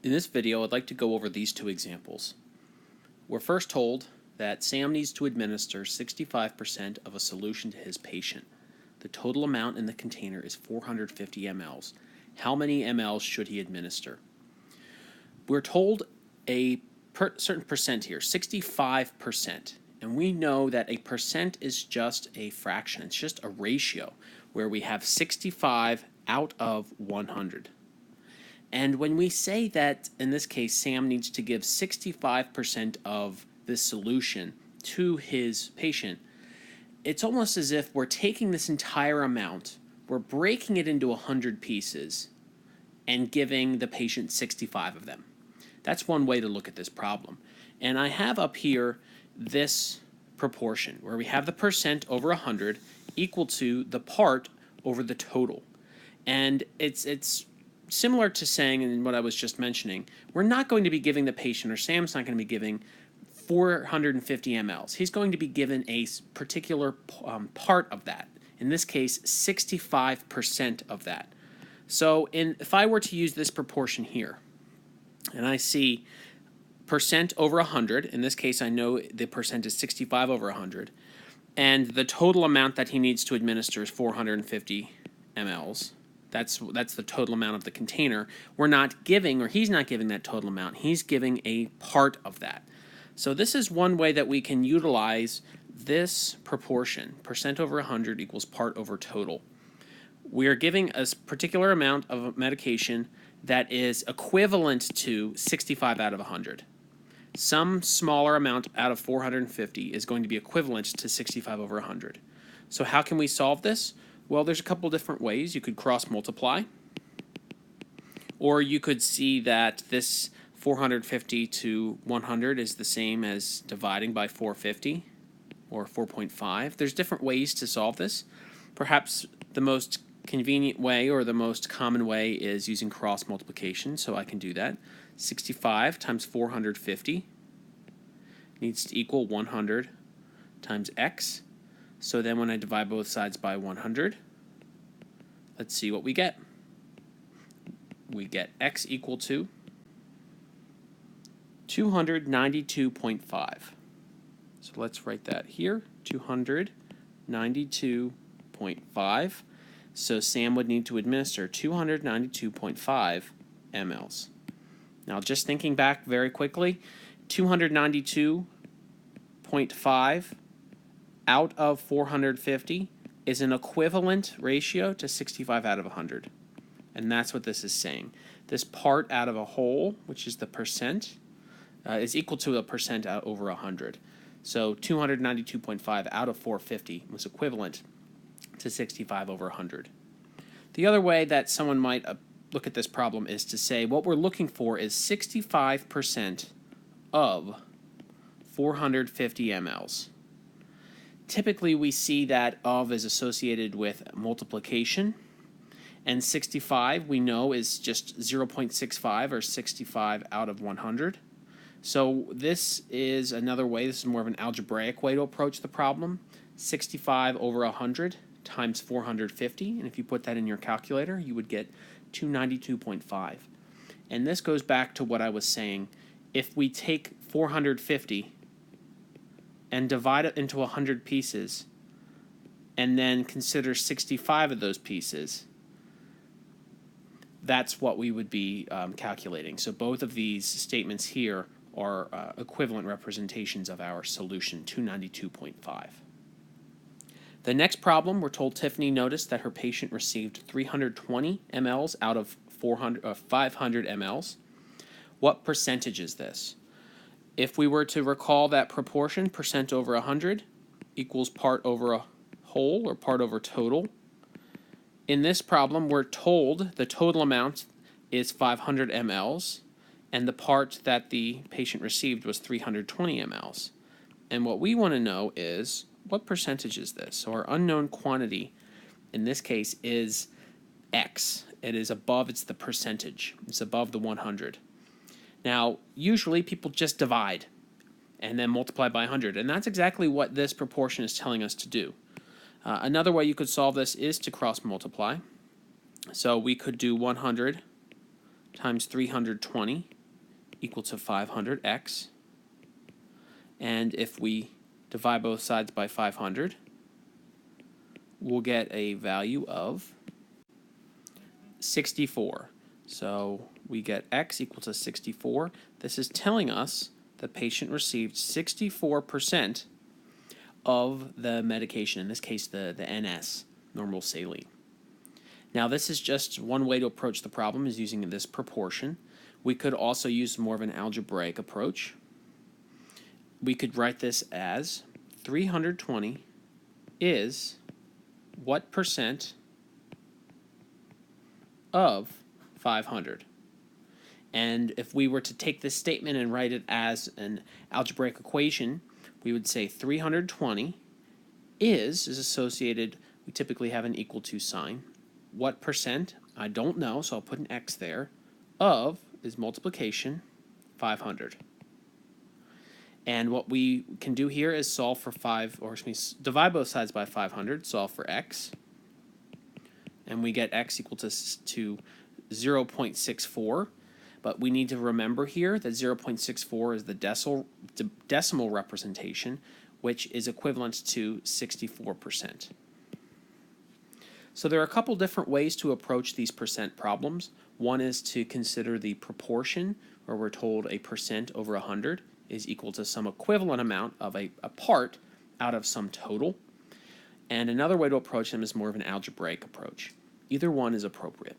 In this video, I'd like to go over these two examples. We're first told that Sam needs to administer 65% of a solution to his patient. The total amount in the container is 450 mLs. How many mLs should he administer? We're told a certain percent here, 65%. And we know that a percent is just a fraction. It's just a ratio where we have 65 out of 100. And when we say that, in this case, Sam needs to give 65% of this solution to his patient, it's almost as if we're taking this entire amount, we're breaking it into 100 pieces, and giving the patient 65 of them. That's one way to look at this problem. And I have up here this proportion, where we have the percent over 100 equal to the part over the total. And it's similar to saying, in what I was just mentioning, we're not going to be giving the patient, or Sam's not going to be giving 450 mLs. He's going to be given a particular part of that. In this case, 65% of that. So if I were to use this proportion here, and I see percent over 100, in this case I know the percent is 65 over 100, and the total amount that he needs to administer is 450 mLs. That's the total amount of the container. We're not giving, or he's not giving that total amount. He's giving a part of that. So this is one way that we can utilize this proportion. Percent over 100 equals part over total. We are giving a particular amount of medication that is equivalent to 65 out of 100. Some smaller amount out of 450 is going to be equivalent to 65 over 100. So how can we solve this? Well, there's a couple different ways. You could cross multiply, or you could see that this 450 to 100 is the same as dividing by 450, or 4.5. There's different ways to solve this. Perhaps the most convenient way, or the most common way, is using cross multiplication, so I can do that. 65 times 450 needs to equal 100 times x. So then when I divide both sides by 100, let's see what we get. We get x equal to 292.5. So let's write that here, 292.5. So Sam would need to administer 292.5 mLs. Now, just thinking back very quickly, 292.5 out of 450 is an equivalent ratio to 65 out of 100. And that's what this is saying. This part out of a whole, which is the percent, is equal to a percent out over 100. So 292.5 out of 450 was equivalent to 65 over 100. The other way that someone might look at this problem is to say what we're looking for is 65% of 450 mLs. Typically, we see that of is associated with multiplication, and 65 we know is just 0.65, or 65 out of 100. So this is another way, this is more of an algebraic way to approach the problem. 65 over 100 times 450, and if you put that in your calculator, you would get 292.5. And this goes back to what I was saying. If we take 450 and divide it into 100 pieces, and then consider 65 of those pieces, that's what we would be calculating. So both of these statements here are equivalent representations of our solution, 292.5. The next problem, we're told Tiffany noticed that her patient received 320 mLs out of 500 mLs. What percentage is this? If we were to recall that proportion, percent over 100 equals part over a whole, or part over total. In this problem, we're told the total amount is 500 mLs, and the part that the patient received was 320 mLs. And what we want to know is, what percentage is this? So our unknown quantity, in this case, is x. It is above, it's the percentage. It's above the 100. Now, usually people just divide and then multiply by 100, and that's exactly what this proportion is telling us to do. Another way you could solve this is to cross multiply. So we could do 100 times 320 equal to 500x. And if we divide both sides by 500, we'll get a value of 64. So we get x equal to 64. This is telling us the patient received 64% of the medication, in this case the NS, normal saline. Now this is just one way to approach the problem, is using this proportion. We could also use more of an algebraic approach. We could write this as 320 is what percent of 500? And if we were to take this statement and write it as an algebraic equation, we would say 320 is associated, we typically have an equal to sign. What percent? I don't know, so I'll put an x there. Of is multiplication, 500. And what we can do here is solve for divide both sides by 500, solve for x. And we get x equal to 0.64. But we need to remember here that 0.64 is the decimal representation, which is equivalent to 64%. So there are a couple different ways to approach these percent problems. One is to consider the proportion, where we're told a percent over 100 is equal to some equivalent amount of a part out of some total. And another way to approach them is more of an algebraic approach. Either one is appropriate.